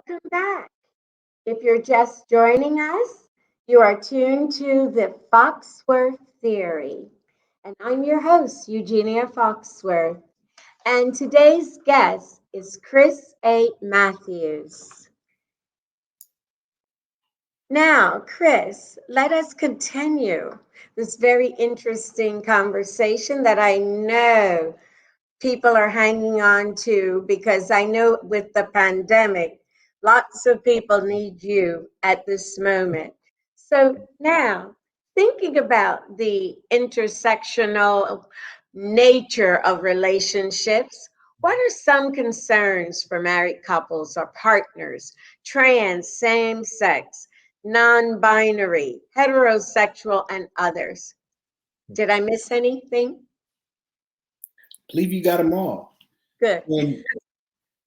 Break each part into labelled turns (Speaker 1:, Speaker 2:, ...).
Speaker 1: welcome back. If you're just joining us, you are tuned to the Foxworth Theory. And I'm your host, Eugenia Foxworth. And today's guest is Chris A. Matthews. Now, Chris, let us continue this very interesting conversation that I know people are hanging on to because I know with the pandemic, lots of people need you at this moment. So now, thinking about the intersectional nature of relationships, what are some concerns for married couples or partners, trans, same sex, non binary, heterosexual, and others? Did I miss anything?
Speaker 2: Believe you got them all.
Speaker 1: Good.
Speaker 2: And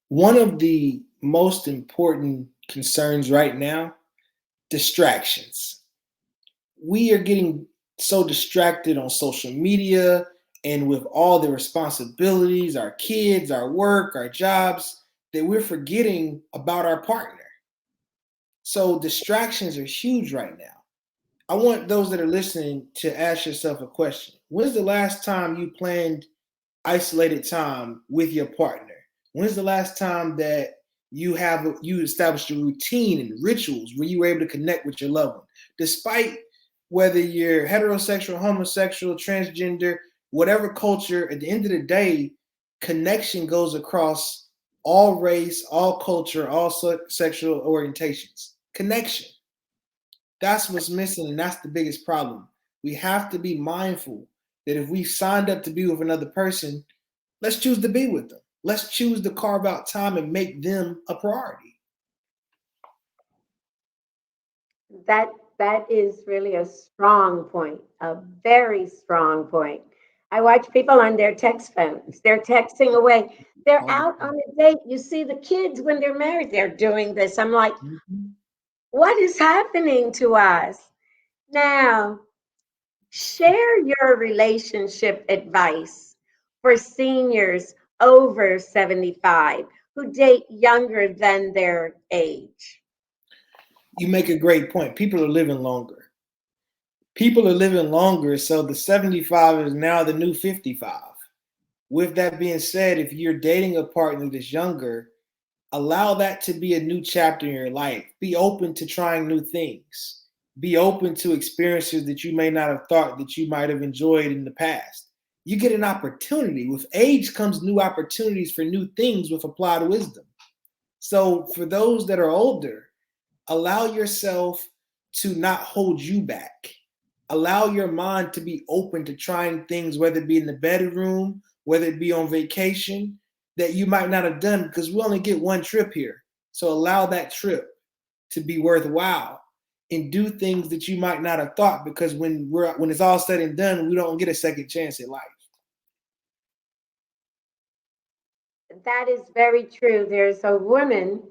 Speaker 2: one of the most important concerns right now, distractions. We are getting so distracted on social media and with all the responsibilities, our kids, our work, our jobs, that we're forgetting about our partner. So distractions are huge right now. I want those that are listening to ask yourself a question. When's the last time you planned isolated time with your partner? When's the last time that you established a routine and rituals where you were able to connect with your loved one? Despite whether you're heterosexual, homosexual, transgender, whatever culture, at the end of the day, connection goes across all race, all culture, all sexual orientations. Connection. That's what's missing, and that's the biggest problem. We have to be mindful that if we signed up to be with another person, let's choose to be with them. Let's choose to carve out time and make them a priority.
Speaker 1: That that is really a strong point, a very strong point. I watch people on their text phones. They're texting away. They're out on a date. You see the kids when they're married, they're doing this. I'm like,
Speaker 2: Mhm.
Speaker 1: what is happening to us? Now, share your relationship advice for seniors over 75 who date younger than their age.
Speaker 2: You make a great point. People are living longer. People are living longer, so the 75 is now the new 55. With that being said, if you're dating a partner that's younger, allow that to be a new chapter in your life. Be open to trying new things. Be open to experiences that you may not have thought that you might have enjoyed in the past. You get an opportunity. With age comes new opportunities for new things with applied wisdom. So for those that are older, allow yourself to not hold you back. Allow your mind to be open to trying things, whether it be in the bedroom, whether it be on vacation, that you might not have done because we only get one trip here. So allow that trip to be worthwhile and do things that you might not have thought because when it's all said and done, we don't get a second chance at life.
Speaker 1: That is very true. There's a woman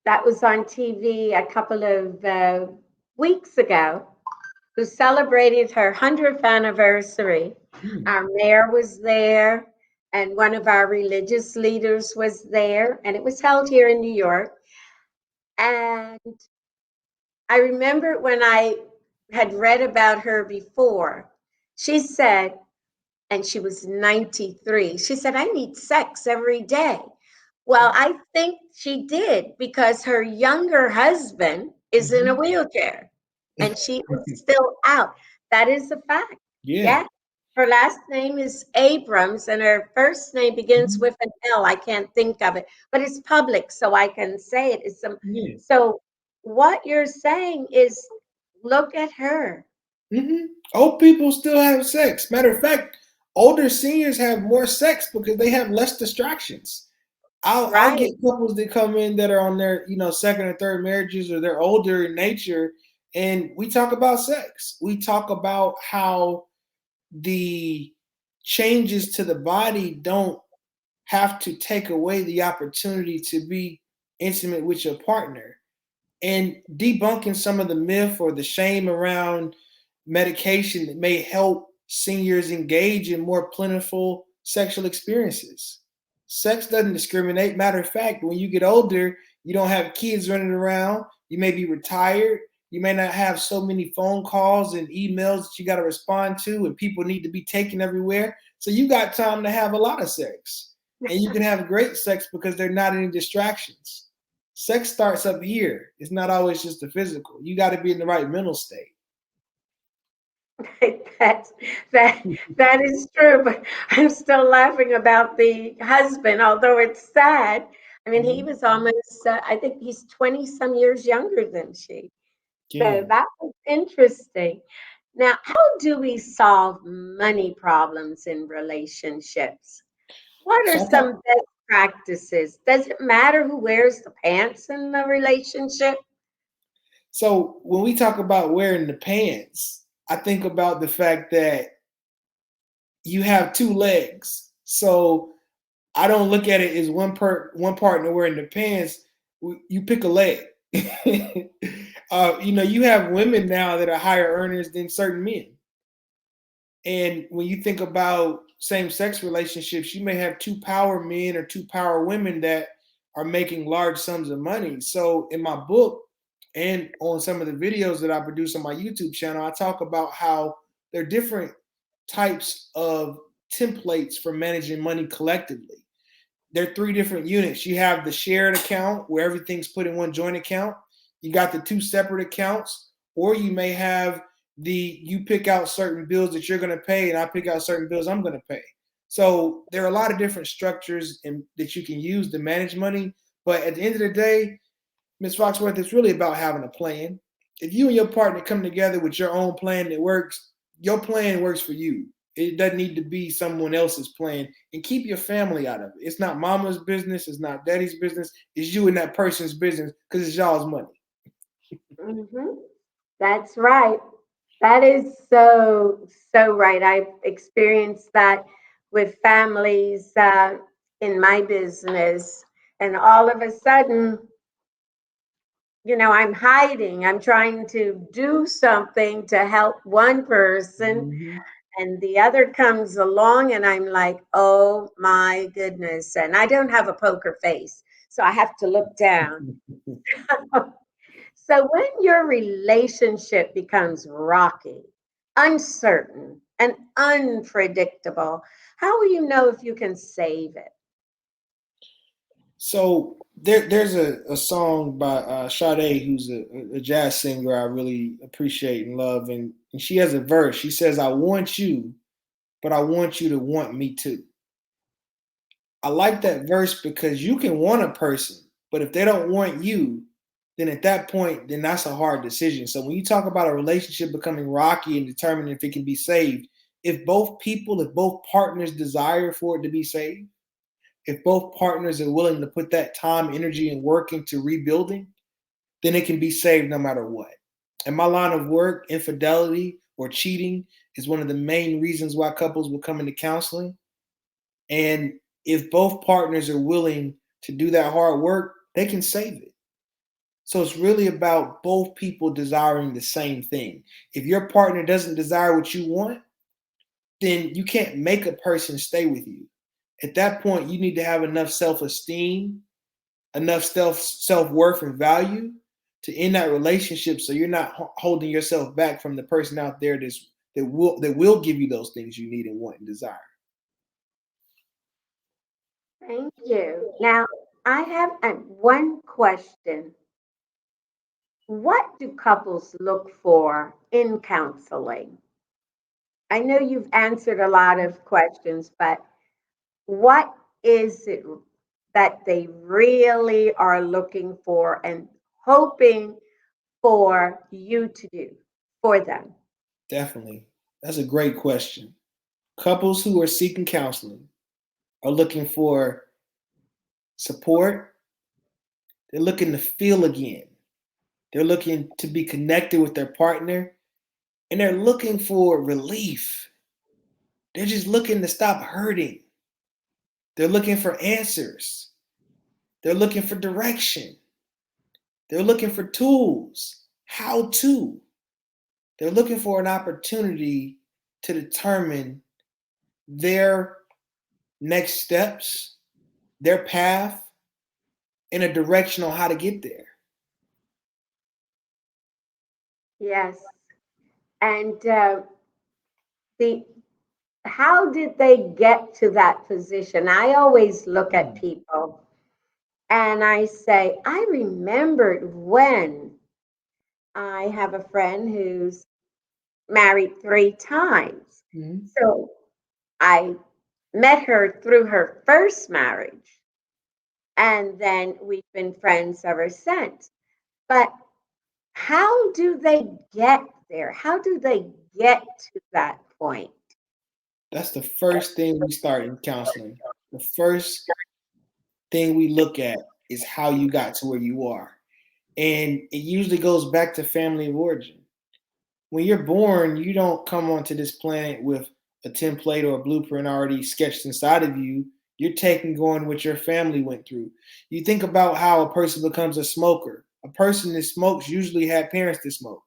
Speaker 1: that was on TV a couple of weeks ago who celebrated her 100th anniversary.
Speaker 2: Hmm.
Speaker 1: Our mayor was there, and one of our religious leaders was there, and it was held here in New York. And I remember when I had read about her before, she said, and she was 93, she said, I need sex every day. Well, I think she did because her younger husband is in a
Speaker 2: Mhm.
Speaker 1: wheelchair and she is still out. That is a fact.
Speaker 2: Yeah.
Speaker 1: Yeah. Her last name is Abrams and her first name begins
Speaker 2: Mhm.
Speaker 1: with an L. I can't think of it, but it's public, so I can say it.
Speaker 2: Yeah.
Speaker 1: So what you're saying is look at her.
Speaker 2: Old people still have sex. Matter of fact, older seniors have more sex because they have less distractions. I'll
Speaker 1: Right.
Speaker 2: get couples that come in that are on their second or third marriages or they're older in nature, and we talk about sex. We talk about how the changes to the body don't have to take away the opportunity to be intimate with your partner and debunking some of the myth or the shame around medication that may help seniors engage in more plentiful sexual experiences. Sex doesn't discriminate. Matter of fact, when you get older, You don't have kids running around. You may be retired. You may not have so many phone calls and emails that you got to respond to, and people need to be taken everywhere. So you got time to have a lot of sex. And you can have great sex because there are not any distractions. Sex starts up here. It's not always just the physical. You got to be in the right mental state.
Speaker 1: That's that that is true, but I'm still laughing about the husband, although it's sad. I mean, he
Speaker 2: Mhm.
Speaker 1: was almost, I think he's 20 some years younger than she. So
Speaker 2: Yeah.
Speaker 1: that was interesting. Now, how do we solve money problems in relationships? What are
Speaker 2: So I
Speaker 1: some
Speaker 2: thought,
Speaker 1: best practices? Does it matter who wears the pants in the relationship?
Speaker 2: so when we talk about wearing the pants, I think about the fact that you have two legs. So I don't look at it as one partner wearing the pants. You pick a leg. You have women now that are higher earners than certain men. And when you think about same sex relationships, you may have two power men or two power women that are making large sums of money. So in my book and on some of the videos that I produce on my YouTube channel, I talk about how there are different types of templates for managing money collectively. There are three different units. You have the shared account where everything's put in one joint account. You got the two separate accounts, or you may have you pick out certain bills that you're going to pay, and I pick out certain bills I'm going to pay. So there are a lot of different structures that you can use to manage money. But at the end of the day, Ms. Foxworth, it's really about having a plan. If you and your partner come together with your own plan that works, your plan works for you. It doesn't need to be someone else's plan. And keep your family out of it. It's not mama's business. It's not daddy's business. It's you and that person's business because it's y'all's money.
Speaker 1: Hmm. That's right. That is so right. I've experienced that with families in my business, and all of a sudden, I'm hiding. I'm trying to do something to help one person,
Speaker 2: Mm-hmm.
Speaker 1: and the other comes along, and I'm like, oh my goodness. And I don't have a poker face, so I have to look down. So when your relationship becomes rocky, uncertain, and unpredictable, how will you know if you can save it?
Speaker 2: So there's a song by Sade, who's a jazz singer I really appreciate and love, and she has a verse. She says, "I want you, but I want you to want me too." I like that verse because you can want a person, but if they don't want you, then at that point, then that's a hard decision. So when you talk about a relationship becoming rocky and determining if it can be saved, if both partners desire for it to be saved, if both partners are willing to put that time, energy, and work into rebuilding, then it can be saved no matter what. In my line of work, infidelity or cheating is one of the main reasons why couples will come into counseling. And if both partners are willing to do that hard work, they can save it. So it's really about both people desiring the same thing. If your partner doesn't desire what you want, then you can't make a person stay with you. At that point, you need to have enough self-esteem, enough self-worth and value to end that relationship so you're not holding yourself back from the person out there that will give you those things you need and want and desire.
Speaker 1: Thank you. Now, I have one question. What do couples look for in counseling? I know you've answered a lot of questions, but what is it that they really are looking for and hoping for you to do for them?
Speaker 2: Definitely. That's a great question. Couples who are seeking counseling are looking for support. They're looking to feel again. They're looking to be connected with their partner, and they're looking for relief. They're just looking to stop hurting. They're looking for answers. They're looking for direction. They're looking for tools. How to. They're looking for an opportunity to determine their next steps, their path, and a direction on how to get there.
Speaker 1: Yes. And the how did they get to that position? I always look at
Speaker 2: Hmm.
Speaker 1: people and I say, I remembered when I have a friend who's married 3 times.
Speaker 2: Hmm.
Speaker 1: So I met her through her first marriage, and then we've been friends ever since. But how do they get there? How do they get to that point?
Speaker 2: That's the first thing we start in counseling. The first thing we look at is how you got to where you are. And it usually goes back to family of origin. When you're born, you don't come onto this planet with a template or a blueprint already sketched inside of you. You're taking going what your family went through. You think about how a person becomes a smoker. A person that smokes usually had parents that smoked.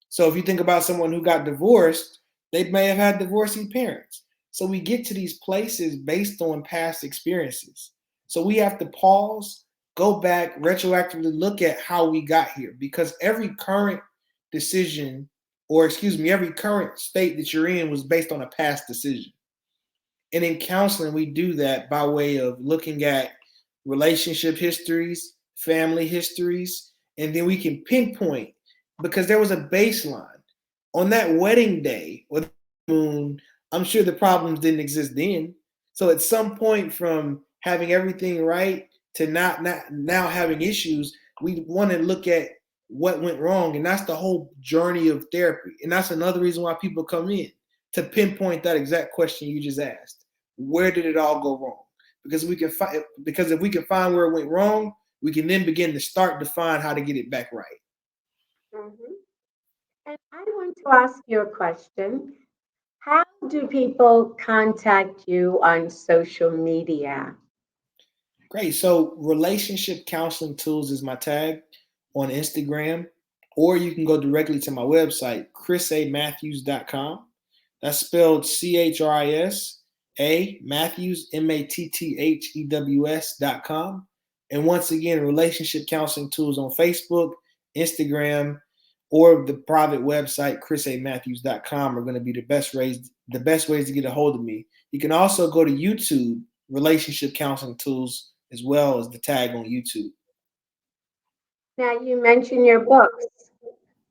Speaker 2: So if you think about someone who got divorced, they may have had divorcee parents. So we get to these places based on past experiences. So we have to pause, go back, retroactively look at how we got here because every current decision, or excuse me, every current state that you're in was based on a past decision. And in counseling, we do that by way of looking at relationship histories, family histories, and then we can pinpoint because there was a baseline. On that wedding day or the moon, I'm sure the problems didn't exist then. So at some point from having everything right to not now having issues, we want to look at what went wrong. And that's the whole journey of therapy. And that's another reason why people come in to pinpoint that exact question you just asked. Where did it all go wrong? Because if we can find where it went wrong, we can then begin to start to find how to get it back right.
Speaker 1: Mhm. And I want to ask you a question. How do people contact you on social media?
Speaker 2: Great. So relationship counseling tools is my tag on Instagram, or you can go directly to my website, chrisamatthews.com. That's spelled CHRIS Matthews, MATTHEWS.com. And once again, relationship counseling tools on Facebook, Instagram, or the private website, chrisamatthews.com are going to be the best ways to get a hold of me. You can also go to YouTube, relationship counseling tools, as well as the tag on YouTube.
Speaker 1: Now, you mentioned your books.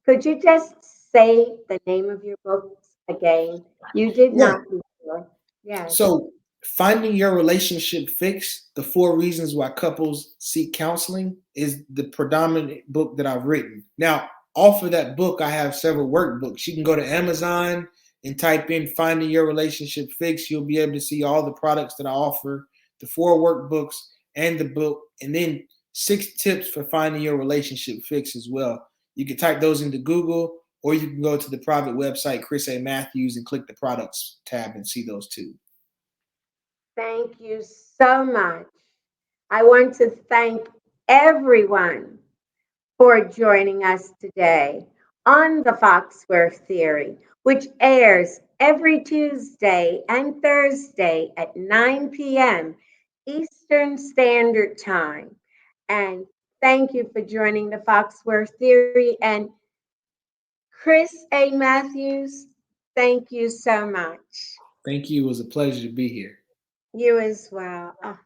Speaker 1: Could you just say the name of your books again? You did
Speaker 2: Yeah.
Speaker 1: not before. Yes.
Speaker 2: So, Finding Your Relationship Fix, the 4 reasons why couples seek counseling, is the predominant book that I've written. Now, off of that book, I have several workbooks. You can go to Amazon and type in Finding Your Relationship Fix. You'll be able to see all the products that I offer, the 4 workbooks, and the book, and then 6 tips for finding your relationship fix as well. You can type those into Google, or you can go to the private website, Chris A. Matthews, and click the products tab and see those too.
Speaker 1: Thank you so much. I want to thank everyone for joining us today on the Foxworth Theory, which airs every Tuesday and Thursday at 9 p.m. Eastern Standard Time. And thank you for joining the Foxworth Theory. And Chris A. Matthews, thank you so much.
Speaker 2: Thank you. It was a pleasure to be here.
Speaker 1: You as well. Oh.